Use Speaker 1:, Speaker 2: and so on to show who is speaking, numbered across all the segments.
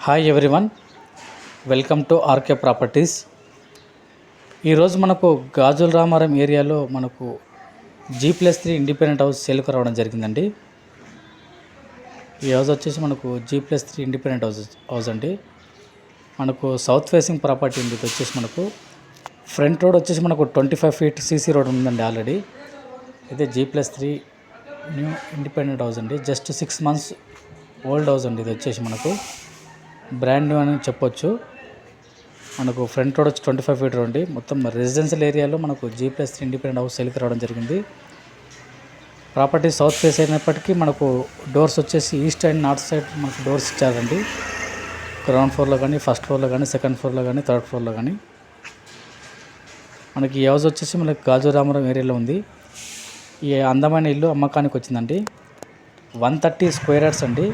Speaker 1: Hi everyone, welcome to RK Properties. ఈరోజు మనకు గాజుల రామారం ఏరియాలో మనకు G+3 ఇండిపెండెంట్ హౌస్ సేల్కి రావడం జరిగిందండి. ఈ హౌస్ వచ్చేసి మనకు G+3 ఇండిపెండెంట్ హౌస్ అండి. మనకు సౌత్ ఫేసింగ్ ప్రాపర్టీ ఉంది. ఇది వచ్చేసి మనకు ఫ్రంట్ రోడ్ వచ్చేసి మనకు 25 ఫీట్ CC రోడ్ ఉందండి ఆల్రెడీ. ఇదే G+3 న్యూ ఇండిపెండెంట్ హౌస్ అండి. జస్ట్ 6 months ఓల్డ్ హౌస్ అండి. ఇది వచ్చేసి మనకు బ్రాండ్ న్యూ అని చెప్పొచ్చు. మనకు ఫ్రంట్ రోడ్ వచ్చి 25 ఫీట్ రోడ్ అండి. మొత్తం రెసిడెన్షియల్ ఏరియాలో మనకు G+3 ఇండిపెండెంట్ హౌస్ సేల్కి రావడం జరిగింది. ప్రాపర్టీ సౌత్ ఫేస్ అయినప్పటికీ మనకు డోర్స్ వచ్చేసి ఈస్ట్ అండ్ నార్త్ సైడ్ మనకు డోర్స్ ఇచ్చారండి. గ్రౌండ్ ఫ్లోర్లో కానీ, ఫస్ట్ ఫ్లోర్లో కానీ, సెకండ్ ఫ్లోర్లో కానీ, థర్డ్ ఫ్లోర్లో కానీ. మనకి ఈ హౌస్ వచ్చేసి మనకి గాజుల రామారం ఏరియాలో ఉంది. ఈ అందమైన ఇల్లు అమ్మకానికి వచ్చిందండి. 130 స్క్వేర్ యార్డ్స్ అండి.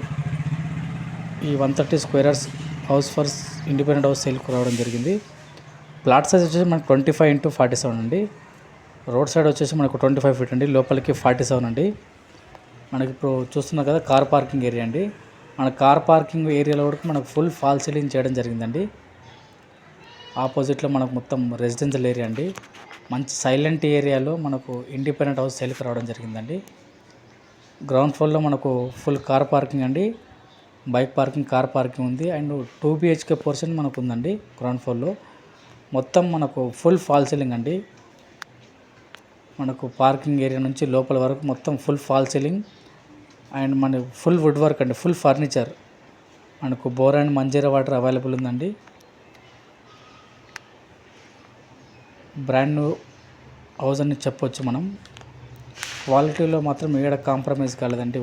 Speaker 1: ఈ 130 square yards house for independent house సేల్కి రావడం జరిగింది. ప్లాట్ సైజ్ వచ్చేసి మనకు 25x47 అండి. రోడ్ సైడ్ వచ్చేసి మనకు 25 ఫీట్ అండి. లోపలికి 47 అండి. మనకి ఇప్పుడు చూస్తున్నారు కదా, కార్ పార్కింగ్ ఏరియా అండి. మన కార్ పార్కింగ్ ఏరియాలో కూడా మనకు ఫుల్ ఫాల్ సీలింగ్ చేయడం జరిగిందండి. ఆపోజిట్లో మనకు మొత్తం రెసిడెన్షియల్ ఏరియా అండి. మంచి సైలెంట్ ఏరియాలో మనకు ఇండిపెండెంట్ హౌస్ సేల్కి రావడం జరిగిందండి. గ్రౌండ్ ఫ్లోర్లో మనకు ఫుల్ కార్ పార్కింగ్ అండి. బైక్ పార్కింగ్, కార్ పార్కింగ్ ఉంది. అండ్ 2 BHK పోర్షన్ మనకు ఉందండి. గ్రౌండ్ ఫ్లోర్లో మొత్తం మనకు ఫుల్ ఫాల్ సీలింగ్ అండి. మనకు పార్కింగ్ ఏరియా నుంచి లోపల వరకు మొత్తం ఫుల్ ఫాల్ సీలింగ్ అండ్ మన ఫుల్ వుడ్ వర్క్ అండి. Full furniture. మనకు bore and Manjira water available ఉందండి. బ్రాండ్ న్యూ హౌస్ అని చెప్పొచ్చు మనం. క్వాలిటీలో మాత్రం ఏడ కాంప్రమైజ్ కాలేదండి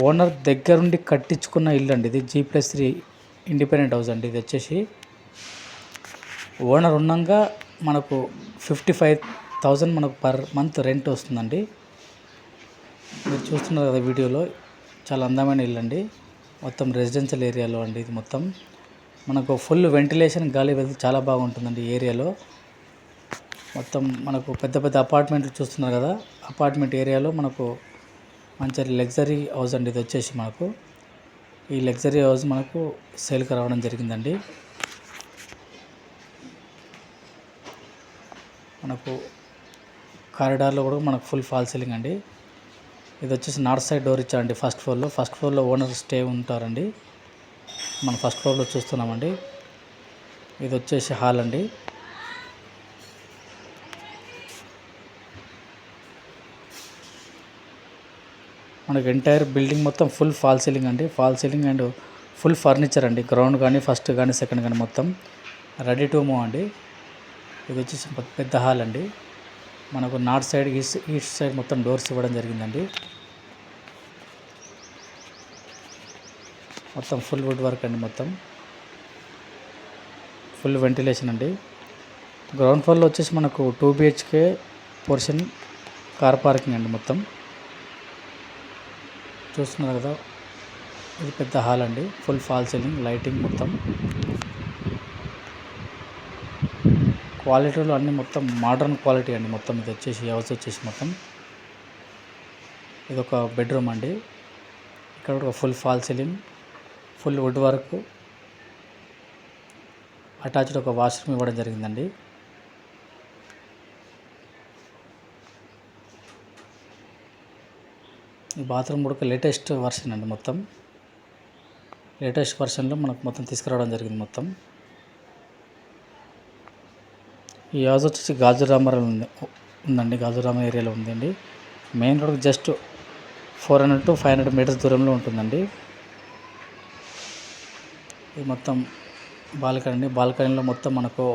Speaker 1: ఓనర్ దగ్గరుండి కట్టించుకున్న ఇల్లు అండి. ఇది G+3 ఇండిపెండెంట్ హౌస్ అండి. ఇది వచ్చేసి ఓనర్ ఉన్నాగా మనకు 55,000 మనకు పర్ మంత్ రెంట్ వస్తుందండి. మీరు చూస్తున్నారు కదా వీడియోలో, చాలా అందమైన ఇల్లు అండి. మొత్తం రెసిడెన్షియల్ ఏరియాలో అండి. ఇది మొత్తం మనకు ఫుల్ వెంటిలేషన్, గాలి వెళ్తే చాలా బాగుంటుందండి ఈ ఏరియాలో. మొత్తం మనకు పెద్ద పెద్ద అపార్ట్మెంట్లు చూస్తున్నారు కదా, అపార్ట్మెంట్ ఏరియాలో మనకు మంచి లగ్జరీ హౌస్ అండి. ఇది వచ్చేసి మనకు ఈ లగ్జరీ హౌస్ మనకు సేల్కి రావడం జరిగిందండి. మనకు కారిడార్లో కూడా మనకు ఫుల్ ఫాల్ సీలింగ్ అండి. ఇది వచ్చేసి నార్త్ సైడ్ డోర్ ఇచ్చారండి. ఫస్ట్ ఫ్లోర్లో ఓనర్ స్టే ఉంటారండి. మనం ఫస్ట్ ఫ్లోర్లో చూస్తున్నామండి. ఇది వచ్చేసి హాల్ అండి. మనకి ఎంటైర్ బిల్డింగ్ మొత్తం ఫుల్ ఫాల్ సీలింగ్ అండి. Fall ceiling and full furniture అండి. గ్రౌండ్ కానీ, ఫస్ట్ కానీ, సెకండ్ కానీ మొత్తం రెడీ టు మూవ్ అండి. ఇది వచ్చేసి పెద్ద హాల్ అండి. మనకు నార్త్ సైడ్, ఈస్ట్ సైడ్ మొత్తం డోర్స్ ఇవ్వడం జరిగిందండి. మొత్తం ఫుల్ వుడ్ వర్క్ అండి. మొత్తం ఫుల్ వెంటిలేషన్ అండి. గ్రౌండ్ ఫ్లోర్లో వచ్చేసి మనకు 2 BHK పోర్షన్ కార్ పార్కింగ్ అండి. మొత్తం చూస్తున్నారు కదా, ఇది పెద్ద హాల్ అండి. ఫుల్ ఫాల్ సీలింగ్, లైటింగ్ మొత్తం క్వాలిటీలో అన్నీ మొత్తం మోడర్న్ క్వాలిటీ అండి. మొత్తం ఇది వచ్చేసి హౌస్ వచ్చేసి మొత్తం ఇది ఒక బెడ్రూమ్ అండి. ఇక్కడ ఒక full fall ceiling, full wood work, attached ఒక వాష్రూమ్ ఇవ్వడం జరిగిందండి. ఈ బాత్రూమ్ కూడా లేటెస్ట్ వర్షన్ అండి. మొత్తం లేటెస్ట్ వర్షన్లో మనకు మొత్తం తీసుకురావడం జరిగింది. మొత్తం ఈ హౌస్ వచ్చేసి గాజుల రామారం ఉందండి. గాజుల రామారం ఏరియాలో ఉందండి. Main road just 400 to 500 metres దూరంలో ఉంటుందండి. ఇది మొత్తం బాల్కనీ అండి. బాల్కనీలో మొత్తం మనకు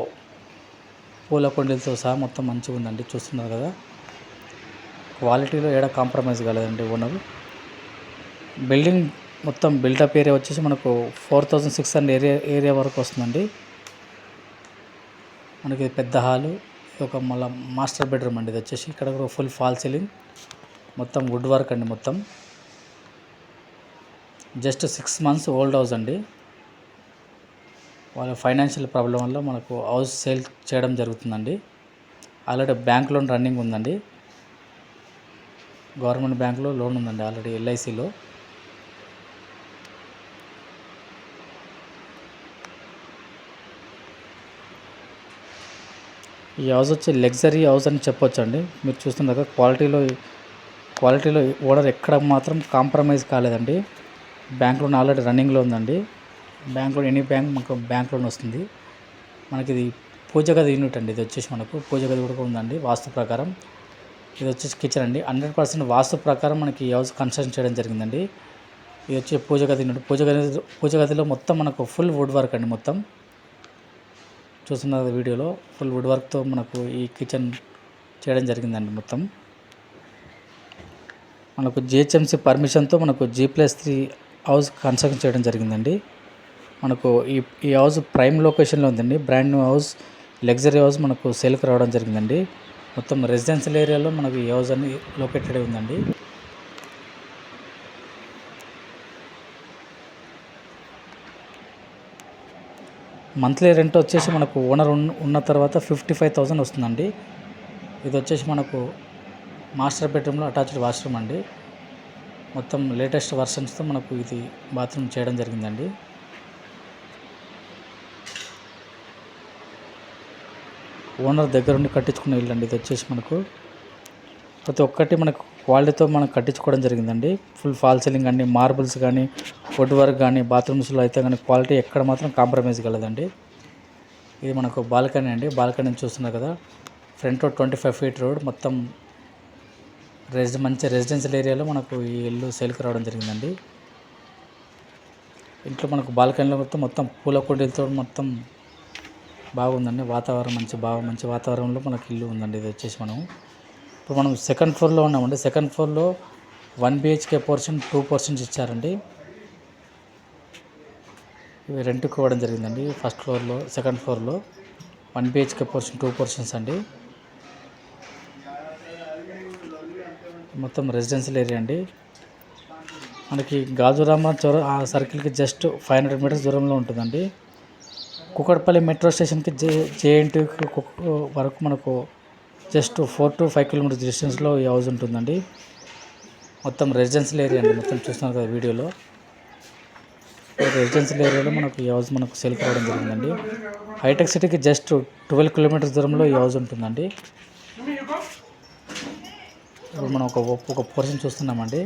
Speaker 1: పూల కుండీలతో సహా మొత్తం మంచిగా ఉందండి. చూస్తున్నారు కదా, క్వాలిటీలో ఏడా కాంప్రమైజ్ కాలేదండి ఓనర్. బిల్డింగ్ మొత్తం బిల్డప్ ఏరియా వచ్చేసి మనకు 4,600 ఏరియా వరకు వస్తుందండి. మనకి పెద్ద హాలు, ఒక మళ్ళీ మాస్టర్ బెడ్రూమ్ అండి. ఇది వచ్చేసి ఇక్కడ కూడా ఫుల్ ఫాల్ సీలింగ్, మొత్తం వుడ్ వర్క్ అండి. మొత్తం జస్ట్ 6 months ఓల్డ్ హౌస్ అండి. వాళ్ళ ఫైనాన్షియల్ ప్రాబ్లం వల్ల మనకు హౌస్ సేల్ చేయడం జరుగుతుందండి. ఆల్రెడీ బ్యాంక్ లోన్ రన్నింగ్ ఉందండి. గవర్నమెంట్ బ్యాంకులో లోన్ ఉందండి ఆల్రెడీ, LICలో. ఈ హౌస్ వచ్చి లగ్జరీ హౌస్ అని చెప్పొచ్చు అండి. మీరు చూస్తున్నారు క్వాలిటీలో ఓనర్ ఎక్కడ మాత్రం కాంప్రమైజ్ కాలేదండి. బ్యాంక్ లోన్ ఆల్రెడీ రన్నింగ్లో ఉందండి. బ్యాంక్ లోన్ ఎనీ బ్యాంక్ మనకు బ్యాంక్ లోన్ వస్తుంది. మనకి ఇది పూజ గది యూనిట్ అండి. ఇది వచ్చేసి మనకు పూజ గది కూడా ఉందండి వాస్తు ప్రకారం. ఇది వచ్చేసి కిచెన్ అండి. 100% వాస్తు ప్రకారం మనకి ఈ హౌస్ కన్స్ట్రక్షన్ చేయడం జరిగిందండి. ఇది వచ్చి పూజ గది యూనిట్. పూజ గదిలో మొత్తం మనకు ఫుల్ వుడ్ వర్క్ అండి. మొత్తం చూస్తున్నారు వీడియోలో ఫుల్ వుడ్ వర్క్తో మనకు ఈ కిచెన్ చేయడం జరిగిందండి. మొత్తం మనకు జిహెచ్ఎంసీ పర్మిషన్తో మనకు G+3 హౌస్ కన్స్ట్రక్షన్ చేయడం జరిగిందండి. మనకు ఈ హౌస్ ప్రైమ్ లొకేషన్లో ఉందండి. Brand new house, luxury house మనకు సేల్కి రావడం జరిగిందండి. మొత్తం రెసిడెన్షియల్ ఏరియాలో మనకు ఈ హౌస్ అని లొకేటెడ్ ఉందండి. మంత్లీ రెంట్ వచ్చేసి మనకు ఓనర్ ఉన్న తర్వాత 55,000 వస్తుందండి. ఇది వచ్చేసి మనకు మాస్టర్ బెడ్రూమ్లో అటాచ్డ్ వాష్రూమ్ అండి. మొత్తం లేటెస్ట్ వర్షన్స్తో మనకు ఇది బాత్రూమ్ చేయడం జరిగిందండి. ఓనర్ దగ్గరుండి కట్టించుకున్న ఇల్లు అండి. ఇది వచ్చేసి మనకు ప్రతి ఒక్కటి మనకు క్వాలిటీతో మనం కట్టించుకోవడం జరిగిందండి. ఫుల్ ఫాల్ సీలింగ్ కానీ, మార్బుల్స్ కానీ, వుడ్ వర్క్ కానీ, బాత్రూమ్స్లో అయితే కానీ క్వాలిటీ ఎక్కడ మాత్రం కాంప్రమైజ్ కలదండి. ఇది మనకు బాల్కనీ అండి. బాల్కనీ చూస్తున్నారు కదా, ఫ్రంట్ 25 feet రోడ్. మొత్తం మంచి రెసిడెన్షియల్ ఏరియాలో మనకు ఈ ఇల్లు సేల్కి రావడం జరిగిందండి. ఇంట్లో మనకు బాల్కనీలో మొత్తం పూల కుండీలతో మొత్తం బాగుందండి. వాతావరణం మంచి వాతావరణంలో మనకి ఇల్లు ఉందండి. ఇది వచ్చేసి ఇప్పుడు మనం సెకండ్ ఫ్లోర్లో ఉన్నామండి. సెకండ్ ఫ్లోర్లో 1 BHK పోర్షన్, 2 portions ఇచ్చారండి. ఇవి రెంట్కి ఇవ్వడం జరిగిందండి. ఫస్ట్ ఫ్లోర్లో, సెకండ్ ఫ్లోర్లో 1 BHK పోర్షన్, 2 portions అండి. మొత్తం రెసిడెన్షియల్ ఏరియా అండి. మనకి గాజురామ ఆ సర్కిల్కి జస్ట్ 500 meters దూరంలో ఉంటుందండి. కూకట్పల్లి మెట్రో స్టేషన్కి JNT వరకు మనకు జస్ట్ 4 to 5 kilometers డిస్టెన్స్లో ఈ హౌస్ ఉంటుందండి. మొత్తం రెసిడెన్షియల్ ఏరియా అండి. మొత్తం చూస్తున్నారు కదా వీడియోలో. రెసిడెన్షియల్ ఏరియాలో మనకు ఈ హౌస్ మనకు సేల్ కావడం జరిగిందండి. హైటెక్ సిటీకి జస్ట్ 12 kilometers దూరంలో ఈ హౌస్ ఉంటుందండి. ఇప్పుడు మనం ఒక పోర్షన్ చూస్తున్నామండి.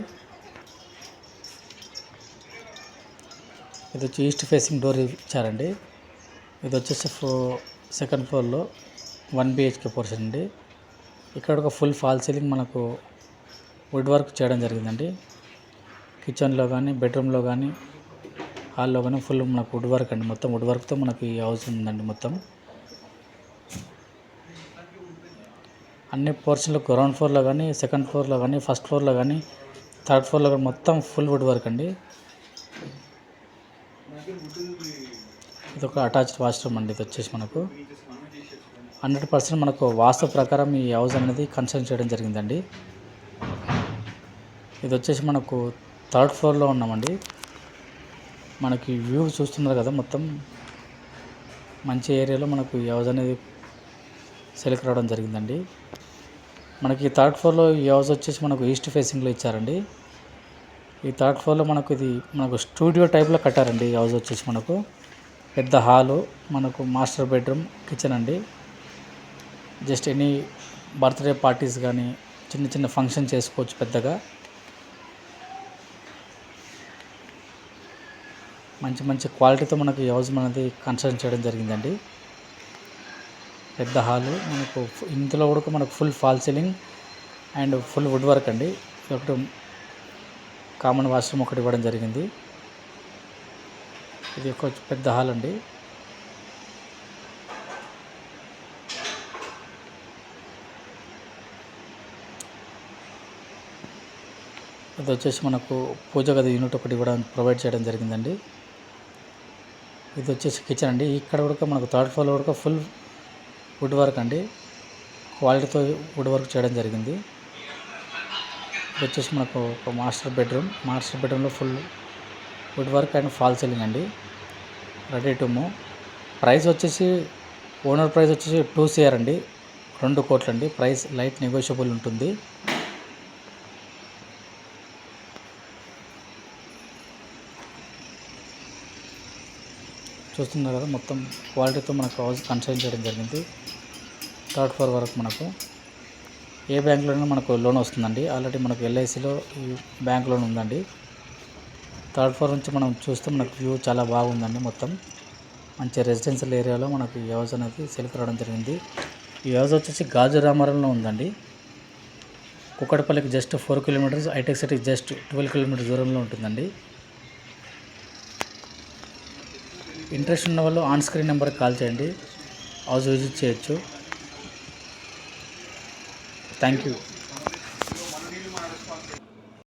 Speaker 1: ఇది వచ్చి ఈస్ట్ ఫేసింగ్ డోర్ ఇచ్చారండి. ఇది వచ్చేసి సెకండ్ ఫ్లోర్లో 1 BHK పోర్షన్ అండి. ఇక్కడ ఒక ఫుల్ ఫాల్ సీలింగ్ మనకు వుడ్ వర్క్ చేయడం జరిగిందండి. కిచెన్లో కానీ, బెడ్రూమ్లో కానీ, హాల్లో కానీ ఫుల్ మనకు వుడ్ వర్క్ అండి. మొత్తం వుడ్ వర్క్తో మనకు ఈ హౌస్ ఉందండి. మొత్తం అన్ని పోర్షన్లు గ్రౌండ్ ఫ్లోర్లో కానీ, సెకండ్ ఫ్లోర్లో కానీ, ఫస్ట్ ఫ్లోర్లో కానీ, థర్డ్ ఫ్లోర్లో కానీ మొత్తం ఫుల్ వుడ్ వర్క్ అండి. ఇది ఒక అటాచ్డ్ వాష్రూమ్ అండి. ఇది వచ్చేసి మనకు 100% మనకు వాస్తు ప్రకారం ఈ హౌస్ అనేది కన్స్ట్రక్ట్ చేయడం జరిగిందండి. ఇది వచ్చేసి మనకు థర్డ్ ఫ్లోర్లో ఉన్నామండి. మనకి వ్యూ చూస్తున్నారు కదా, మొత్తం మంచి ఏరియాలో మనకు ఈ హౌస్ అనేది సెలెక్ట్ రావడం జరిగిందండి. మనకి థర్డ్ ఫ్లోర్లో ఈ హౌస్ వచ్చేసి మనకు ఈస్ట్ ఫేసింగ్లో ఇచ్చారండి. ఈ థర్డ్ ఫ్లోర్లో మనకు స్టూడియో టైప్లో కట్టారండి. ఈ హౌస్ వచ్చేసి మనకు పెద్ద హాలు, మనకు మాస్టర్ బెడ్రూమ్, కిచెన్ అండి. జస్ట్ ఎనీ బర్త్డే పార్టీస్ కానీ, చిన్న చిన్న ఫంక్షన్ చేసుకోవచ్చు పెద్దగా. మంచి క్వాలిటీతో మనకు ఈ హౌస్ మనది కన్స్ట్రక్షన్ చేయడం జరిగిందండి. పెద్ద హాలు, మనకు ఇందులో కూడా మనకు full fall ceiling and full wood work అండి. ఒకటి కామన్ వాష్రూమ్ ఒకటి ఇవ్వడం జరిగింది. ఇది ఒక పెద్ద హాల్ అండి. ఇది వచ్చేసి మనకు పూజ గది యూనిట్ ఒకటి కూడా ప్రొవైడ్ చేయడం జరిగిందండి. ఇది వచ్చేసి కిచెన్ అండి. ఇక్కడ కూడా మనకు థర్డ్ ఫ్లోర్లో కూడా ఫుల్ వుడ్ వర్క్ అండి. క్వాలిటీతో వుడ్ వర్క్ చేయడం జరిగింది. ఇది వచ్చేసి మనకు ఒక మాస్టర్ బెడ్రూమ్లో full wood work and fall ceiling అండి. Ready to move. ప్రైస్ వచ్చేసి ఓనర్ ప్రైస్ వచ్చేసి 2 CR అండి. 2 కోట్లు అండి. ప్రైస్ లైట్ నెగోషియబుల్ ఉంటుంది. చూస్తున్నారు కదా, మొత్తం క్వాలిటీతో మనకు హౌస్ కన్స్ట్రక్ట్ చేయడం జరిగింది. థర్డ్ ఫ్లోర్ వరకు మనకు ఏ బ్యాంకులోనైనా మనకు లోన్ వస్తుందండి. ఆల్రెడీ మనకు ఎల్ఐసిలో ఈ బ్యాంక్ లోన్ ఉందండి. థర్డ్ ఫ్లోర్ నుంచి మనం చూస్తే మనకు వ్యూ చాలా బాగుందండి. మొత్తం మంచి రెసిడెన్షియల్ ఏరియాలో మనకు ఈ హౌస్ అనేది సేల్కి రావడం జరిగింది. ఈ హౌస్ వచ్చేసి గాజు రామారంలో ఉందండి. కుక్కడపల్లికి జస్ట్ 4 కిలోమీటర్స్, హైటెక్ సిటీకి జస్ట్ 12 కిలోమీటర్స్ దూరంలో ఉంటుందండి. ఇంట్రెస్ట్ ఉన్న వాళ్ళు ఆన్ స్క్రీన్ నెంబర్కి కాల్ చేయండి, హౌస్ విజిట్ చేయొచ్చు. Thank you.